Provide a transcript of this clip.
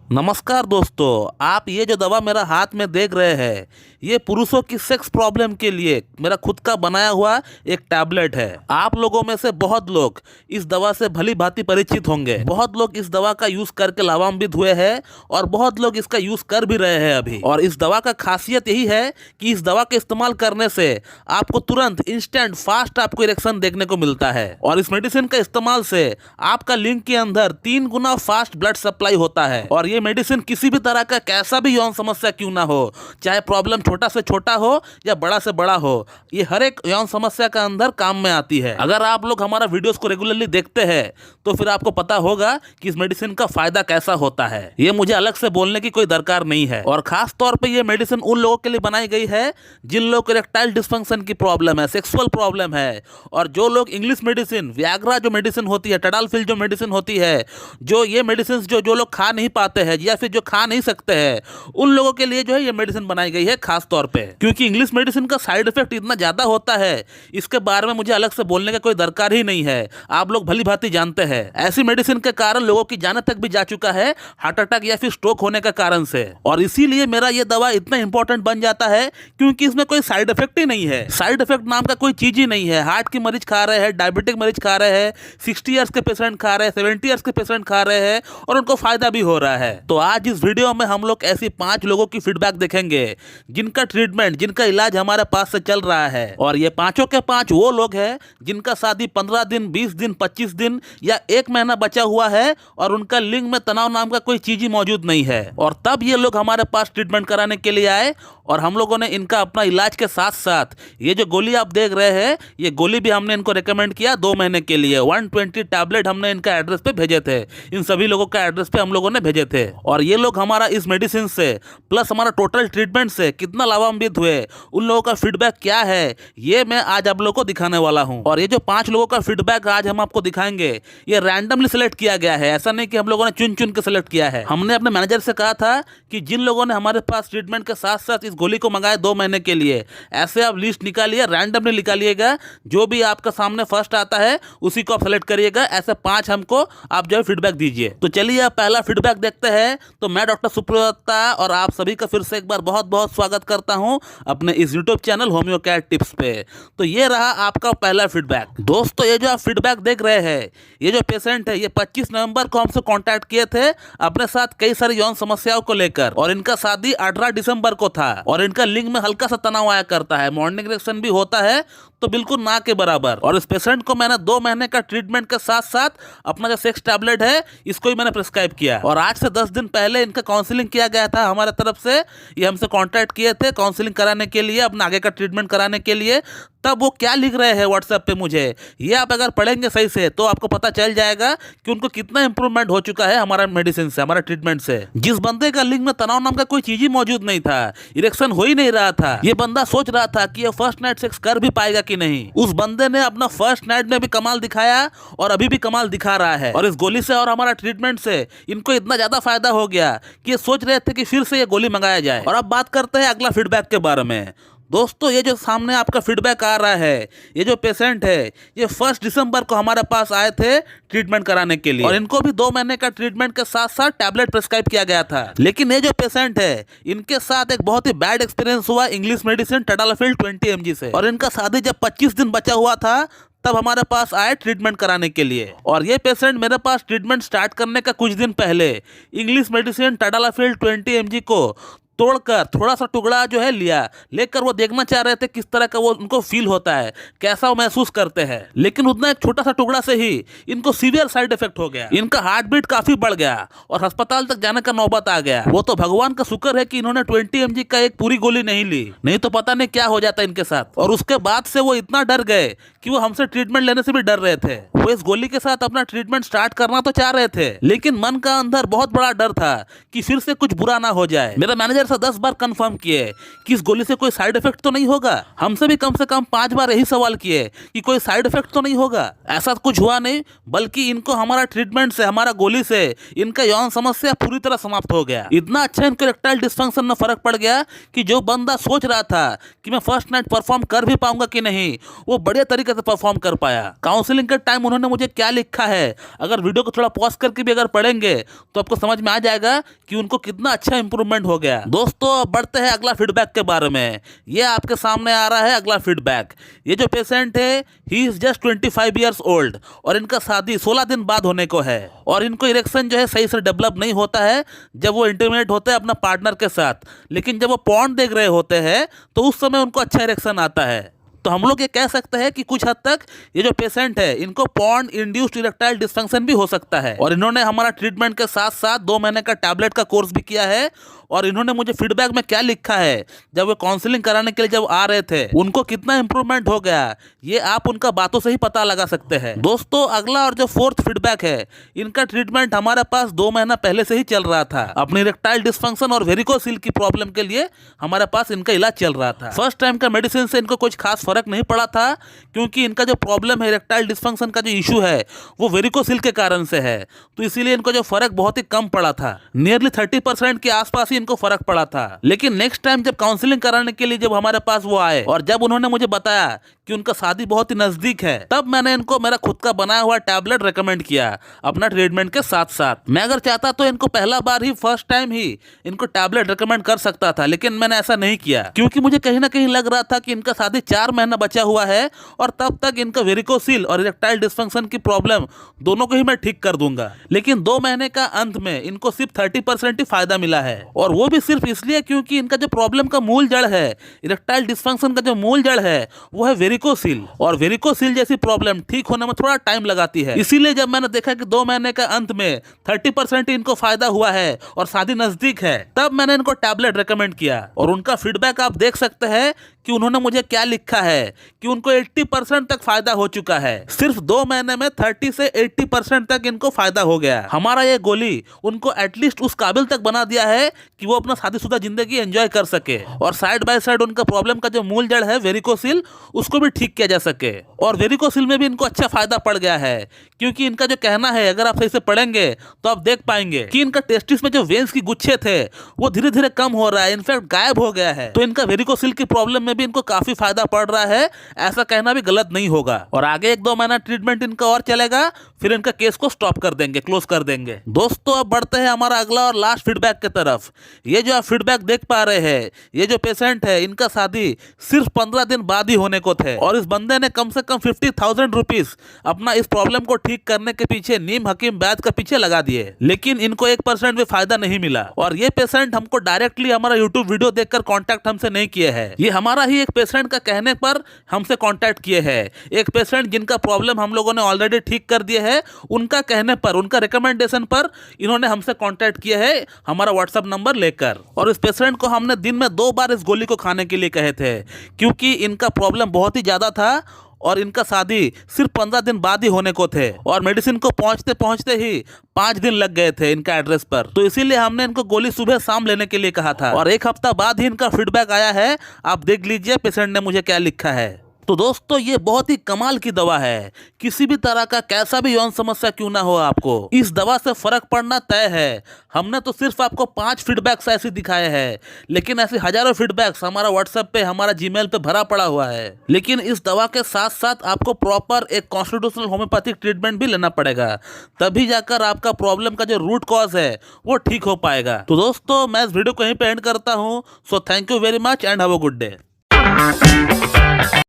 नमस्कार दोस्तों, आप ये जो दवा मेरा हाथ में देख रहे हैं, ये पुरुषों की सेक्स प्रॉब्लम के लिए मेरा खुद का बनाया हुआ एक टैबलेट है। आप लोगों में से बहुत लोग इस दवा से भली भांति परिचित होंगे। बहुत लोग इस दवा का यूज करके लाभान्वित हुए हैं और बहुत लोग इसका यूज कर भी रहे हैं अभी। और इस दवा का खासियत यही है कि इस दवा के इस्तेमाल करने से आपको तुरंत इंस्टेंट फास्ट आपको इरेक्शन देखने को मिलता है। और इस मेडिसिन का इस्तेमाल से आपका लिंग के अंदर 3 गुना फास्ट ब्लड सप्लाई होता है। और ये मेडिसिन किसी भी तरह का कैसा भी यौन समस्या क्यों ना हो, चाहे प्रॉब्लम छोटा से छोटा हो या बड़ा से बड़ा हो, ये हर एक यौन समस्या का अंदर काम में आती है। अगर आप लोग हमारा वीडियोस को रेगुलरली देखते हैं तो फिर आपको पता होगा कि इस मेडिसिन का फायदा कैसा होता है। ये मुझे अलग से बोलने की कोई दरकार नहीं है। और खास तौर पे ये मेडिसिन उन लोगों के लिए बनाई गई है जिन लोगों को इरेक्टाइल डिस्फंक्शन की प्रॉब्लम है, सेक्सुअल प्रॉब्लम है, और जो लोग इंग्लिश मेडिसिन, वियाग्रा जो मेडिसिन होती है, टडालफिल जो मेडिसिन होती है, जो ये मेडिसिन जो लोग खा नहीं पाते हैं या फिर जो खा नहीं सकते हैं, उन लोगों के लिए जो है ये मेडिसिन बनाई गई है खास तौर पे। क्योंकि इंग्लिश मेडिसिन का साइड इफेक्ट इतना ज्यादा होता है, इसके बारे में मुझे अलग से बोलने का कोई दरकार ही नहीं है। आप लोग भली भांति जानते हैं। ऐसी मेडिसिन के कारण लोगों की जान तक भी जा चुका है, हार्ट अटैक या फिर स्ट्रोक होने के कारण से। और इसीलिए मेरा ये दवा इतना इंपॉर्टेंट बन जाता है क्योंकि इसमें कोई साइड इफेक्ट ही नहीं है। साइड इफेक्ट नाम का कोई चीज ही नहीं है। हार्ट के मरीज खा रहे हैं, डायबिटिक मरीज खा रहे हैं, 60 ईयर्स के पेशेंट खा रहे हैं, 70 ईयर्स के पेशेंट खा रहे हैं और उनको फायदा भी हो रहा है। तो आज इस वीडियो में हम लोग ऐसी 5 लोगों की फीडबैक देखेंगे जिनका ट्रीटमेंट, जिनका इलाज हमारे पास से चल रहा है। और ये पांचों के 5 वो लोग हैं जिनका शादी 15 दिन, 20 दिन, 25 दिन या 1 महीना बचा हुआ है और उनका लिंग में तनाव नाम का कोई चीज ही मौजूद नहीं है। और तब ये लोग हमारे पास ट्रीटमेंट कराने के लिए आए और हम लोगों ने इनका अपना इलाज के साथ साथ ये जो गोली आप देख रहे हैं, ये गोली भी हमने इनको रेकमेंड किया 2 महीने के लिए। 120 टैबलेट हमने इनका एड्रेस पे भेजे थे। इन सभी लोगों का एड्रेस पे हम लोगों ने भेजे थे। और ये लोग हमारा इस मेडिसिन से प्लस हमारा टोटल ट्रीटमेंट से कितना लाभान्वित हुए, उन लोगों का फीडबैक क्या है, ये मैं आज आप लोगों को दिखाने वाला हूं। और ये जो 5 लोगों का फीडबैक आज हम आपको दिखाएंगे, ये रैंडमली सिलेक्ट किया गया है। ऐसा नहीं कि हम लोगों ने चुन चुन के सिलेक्ट किया है। हमने अपने मैनेजर से कहा था कि जिन लोगों ने हमारे पास ट्रीटमेंट के साथ साथ इस गोली को मंगाया 2 महीने के लिए, ऐसे आप लिस्ट निकालिए, रैंडमली निकालिएगा। जो भी आपका सामने फर्स्ट आता है उसी को आप सेलेक्ट करिएगा। ऐसे 5 हमको आप जो है फीडबैक दीजिए। तो चलिए आप पहला फीडबैक देखते हैं। तो मैं डॉक्टर सुप्रदत्ता और आप सभी का फिर से एक बार बहुत बहुत स्वागत करता हूं अपने इस यूट्यूब चैनल होम्योकेयर टिप्स पे। तो ये रहा आपका पहला फीडबैक। दोस्तों, ये जो आप फीडबैक देख रहे हैं, ये जो पेशेंट है, ये 25 नवंबर को हमसे कांटेक्ट किए थे अपने साथ कई सारी यौन समस्याओं को लेकर। और इनका शादी 18 दिसंबर को था और इनका लिंग में हल्का सा तनाव आया करता है, मॉर्निंग इरेक्शन भी होता है तो बिल्कुल ना के बराबर। और इस पेशेंट को मैंने 2 महीने का ट्रीटमेंट के साथ साथ अपना जो सेक्स टैबलेट है इसको ही मैंने प्रिस्क्राइब किया। और आज से 10 दिन पहले इनका काउंसलिंग किया गया था हमारे तरफ से। ये हमसे कांटेक्ट किए थे काउंसलिंग कराने के लिए, अपना आगे का ट्रीटमेंट कराने के लिए। तब वो क्या लिख रहे हैं व्हाट्सएप पे मुझे, ये आप अगर पढ़ेंगे सही से तो आपको पता चल जाएगा कि उनको कितना इंप्रूवमेंट हो चुका है हमारा मेडिसिन से, हमारा ट्रीटमेंट से। जिस बंदे का लिंग में तनाव नाम का कोई चीज ही मौजूद नहीं था, इरेक्शन हो ही नहीं रहा था, ये बंदा सोच रहा था कि ये फर्स्ट नाइट सेक्स कर भी पाएगा कि नहीं। उस बंदे ने अपना फर्स्ट नाइट में भी कमाल दिखाया और अभी भी कमाल दिखा रहा है। और इस गोली से और हमारा ट्रीटमेंट से इनको इतना ज्यादा फायदा हो गया कि ये सोच रहे थे कि फिर से ये गोली मंगाया जाए। और अब बात करते हैं अगला फीडबैक के बारे में। दोस्तों, ये जो सामने आपका फीडबैक आ रहा है, ये जो पेशेंट है, ये 1 दिसंबर को हमारे पास आए थे ट्रीटमेंट कराने के लिए। और इनको भी 2 महीने का ट्रीटमेंट के साथ साथ टैबलेट प्रिस्क्राइब किया गया था। लेकिन ये जो पेशेंट है, इनके साथ एक बहुत ही बैड एक्सपीरियंस हुआ इंग्लिश मेडिसिन टडालफिल 20 mg से। और इनका शादी जब 25 दिन बचा हुआ था तब हमारे पास आए ट्रीटमेंट कराने के लिए। और ये पेशेंट मेरे पास ट्रीटमेंट स्टार्ट करने का कुछ दिन पहले इंग्लिश मेडिसिन टडालफिल 20 mg को तोड़कर थोड़ा सा टुकड़ा जो है लेकर वो देखना चाह रहे थे किस तरह का वो उनको फील होता है, कैसा वो महसूस करते हैं। लेकिन उतना एक छोटा सा टुकड़ा से ही इनको सीवियर साइड इफेक्ट हो गया। इनका हार्ट बीट काफी बढ़ गया और अस्पताल तक जाने का नौबत आ गया। वो तो भगवान का शुक्र है कि इन्होंने 20 mg का एक पूरी गोली नहीं ली, नहीं तो पता नहीं क्या हो जाता इनके साथ। और उसके बाद से वो इतना डर गए कि वो हमसे ट्रीटमेंट लेने से भी डर रहे थे। वो इस गोली के साथ अपना ट्रीटमेंट स्टार्ट करना तो चाह रहे थे, लेकिन मन का अंदर बहुत बड़ा डर था कि फिर से कुछ बुरा ना हो जाए। मेरा मैनेजर से 10 बार कंफर्म किए कि इस गोली से कोई साइड इफेक्ट तो नहीं होगा। हमसे भी कम से कम 5 बार यही सवाल किए कि कोई साइड इफेक्ट तो नहीं होगा। ऐसा कुछ हुआ नहीं, बल्कि इनको हमारा ट्रीटमेंट से, हमारा गोली से इनका यौन समस्या पूरी तरह समाप्त हो गया। इतना अच्छा इनको इरेक्टाइल डिस्फंक्शन में फर्क पड़ गया कि जो बंदा सोच रहा था कि मैं फर्स्ट नाइट परफॉर्म कर भी पाऊंगा कि नहीं, वो बढ़िया तरीके से परफॉर्म कर पाया। काउंसलिंग के टाइम उन्होंने मुझे क्या लिखा है, अगर वीडियो को थोड़ा पॉज करके भी अगर पढ़ेंगे तो आपको समझ में आ जाएगा कि उनको कितना अच्छा इंप्रूवमेंट हो गया। दोस्तों अब बढ़ते हैं अगला फीडबैक के बारे में। ये आपके सामने आ रहा है अगला फीडबैक। ये जो पेशेंट है, he is just 25 years old और इनका शादी 16 दिन बाद होने को है और इनको इरेक्शन जो है सही से डेवलप नहीं होता है जब वो इंटीमेट होते हैं अपना पार्टनर के साथ, लेकिन जब वो पॉर्न देख रहे होते हैं तो उस समय उनको अच्छा इरेक्शन आता है। तो हम लोग ये कह सकते हैं कि कुछ हद तक ये जो पेशेंट है इनको पॉर्न इंड्यूस्ड इरेक्टाइल डिस्फंक्शन भी हो सकता है। और इन्होंने हमारा ट्रीटमेंट के साथ साथ 2 महीने का टैबलेट का कोर्स भी किया है। और इन्होंने मुझे फीडबैक में क्या लिखा है, जब वो काउंसलिंग कराने के लिए जब आ रहे थे उनको कितना इंप्रूवमेंट हो गया, ये आप उनका बातों से ही पता लगा सकते हैं। दोस्तों अगला और जो 4th फीडबैक है, इनका ट्रीटमेंट हमारे पास 2 महीना पहले से ही चल रहा था। अपनी इरेक्टाइल डिस्फंक्शन और वेरिकोसिल की प्रॉब्लम के लिए हमारे पास इनका इलाज चल रहा था। फर्स्ट टाइम का मेडिसिन से इनको कुछ खास फर्क नहीं पड़ा था, क्योंकि इनका जो प्रॉब्लम है इरेक्टाइल डिस्फंक्शन का जो इशू है वो वेरिकोसिल के कारण से है। तो इसीलिए इनको जो फर्क बहुत ही कम पड़ा था, नियरली 30% के आसपास ही इनको फर्क पड़ा था। लेकिन नेक्स्ट टाइम जब काउंसलिंग कराने के लिए जब हमारे पास वो आए और जब उन्होंने मुझे बताया कि उनका शादी बहुत ही नजदीक है, तब मैंने इनको मेरा खुद का बनाया हुआ टैबलेट रेकमेंड किया अपना ट्रीटमेंट के साथ साथ। मैं अगर चाहता तो इनको पहला बार ही, फर्स्ट टाइम ही इनको टैबलेट रेकमेंड कर सकता था, लेकिन मैंने ऐसा नहीं किया क्योंकि मुझे कहीं ना कहीं लग रहा था कि इनका शादी 4 महीना बचा हुआ है और तब तक इनका वेरिकोसिल और इरेक्टाइल डिस्फंक्शन की प्रॉब्लम दोनों को ही मैं ठीक कर दूंगा। लेकिन 2 महीने का अंत में इनको सिर्फ 30% ही फायदा मिला है, और वो भी सिर्फ इसलिए क्योंकि इनका जो प्रॉब्लम का मूल जड़ है, इरेक्टाइल डिस्फंक्शन का जो मूल जड़ है वो है वेरिकोसिल, और वेरिकोसिल जैसी प्रॉब्लम ठीक होने में थोड़ा टाइम लगाती है। इसीलिए जब मैंने देखा कि 2 महीने का अंत में 30% इनको फायदा हुआ है और शादी नजदीक है, तब मैंने इनको टैबलेट रेकमेंड किया। और उनका फीडबैक आप देख सकते हैं कि उन्होंने मुझे क्या लिखा है कि उनको 80% तक फायदा हो चुका है। सिर्फ 2 महीने में 30 से 80% तक इनको फायदा हो गया। हमारा ये गोली उनको एटलीस्ट उस काबिल तक बना दिया है कि वो अपना शादीशुदा जिंदगी एंजॉय कर सके, और साइड बाय साइड उनका प्रॉब्लम का जो मूल जड़ है वेरिकोसिल, उसको भी ठीक किया जा सके। और वेरिकोसिल में भी इनको अच्छा फायदा पड़ गया है, क्योंकि इनका जो कहना है, अगर आप सही से पढ़ेंगे तो आप देख पाएंगे कि इनका टेस्टिस में जो वेन्स की गुच्छे थे वो धीरे धीरे कम हो रहा है, इनफैक्ट गायब हो गया है। तो इनका वेरिकोसिल की प्रॉब्लम में भी इनको काफी फायदा पड़ रहा है, ऐसा कहना भी गलत नहीं होगा। और आगे 1-2 महीना ट्रीटमेंट इनका और चलेगा, फिर इनका केस को स्टॉप कर देंगे, क्लोज कर देंगे। दोस्तों अब बढ़ते हैं हमारा अगला और लास्ट फीडबैक की तरफ। ये जो आप फीडबैक देख पा रहे हैं, ये जो पेशेंट है, इनका शादी सिर्फ 15 दिन बाद ही होने को थे, और इस बंदे ने कम से कम 50,000 रुपीज अपना इस प्रॉब्लम को ठीक करने के पीछे, नीम हकीम वैद्य के पीछे लगा दिए, लेकिन इनको 1% भी फायदा नहीं मिला। और ये पेशेंट हमको डायरेक्टली हमारा यूट्यूब वीडियो देखकर कॉन्टैक्ट हमसे नहीं किए हैं, ये हमारा ही एक पेशेंट का कहने पर हमसे कॉन्टैक्ट किए हैं। एक पेशेंट जिनका प्रॉब्लम हम लोगों ने ऑलरेडी ठीक कर दिए है, उनका कहने पर, उनका रिकमेंडेशन पर इन्होंने हमसे कॉन्टैक्ट किए हैं हमारा व्हाट्सएप नंबर लेकर। और इस पेशेंट को हमने दिन में 2 बार इस गोली को खाने के लिए कहे थे, क्योंकि इनका प्रॉब्लम बहुत ही ज्यादा था और इनका शादी सिर्फ 15 दिन बाद ही होने को थे, और मेडिसिन को पहुंचते पहुंचते ही 5 दिन लग गए थे इनका एड्रेस पर। तो इसीलिए हमने इनको गोली सुबह शाम लेने के लिए कहा था, और 1 हफ्ता बाद ही इनका फीडबैक आया है। आप देख लीजिए पेशेंट ने मुझे क्या लिखा है। तो दोस्तों ये बहुत ही कमाल की दवा है, किसी भी तरह का कैसा भी यौन समस्या क्यों ना हो, आपको इस दवा से फर्क पड़ना तय है। हमने तो सिर्फ आपको 5 फीडबैक्स ऐसे दिखाए हैं, लेकिन ऐसे हजारों फीडबैक्स हमारा व्हाट्सएप पे, हमारा जीमेल पे भरा पड़ा हुआ है। लेकिन इस दवा के साथ साथ आपको प्रॉपर एक कॉन्स्टिट्यूशनल होम्योपैथिक ट्रीटमेंट भी लेना पड़ेगा, तभी जाकर आपका प्रॉब्लम का जो रूट कॉज है वो ठीक हो पाएगा। तो दोस्तों मैं इस वीडियो को यहीं पे एंड करता हूँ। So thank you very much and have a good day.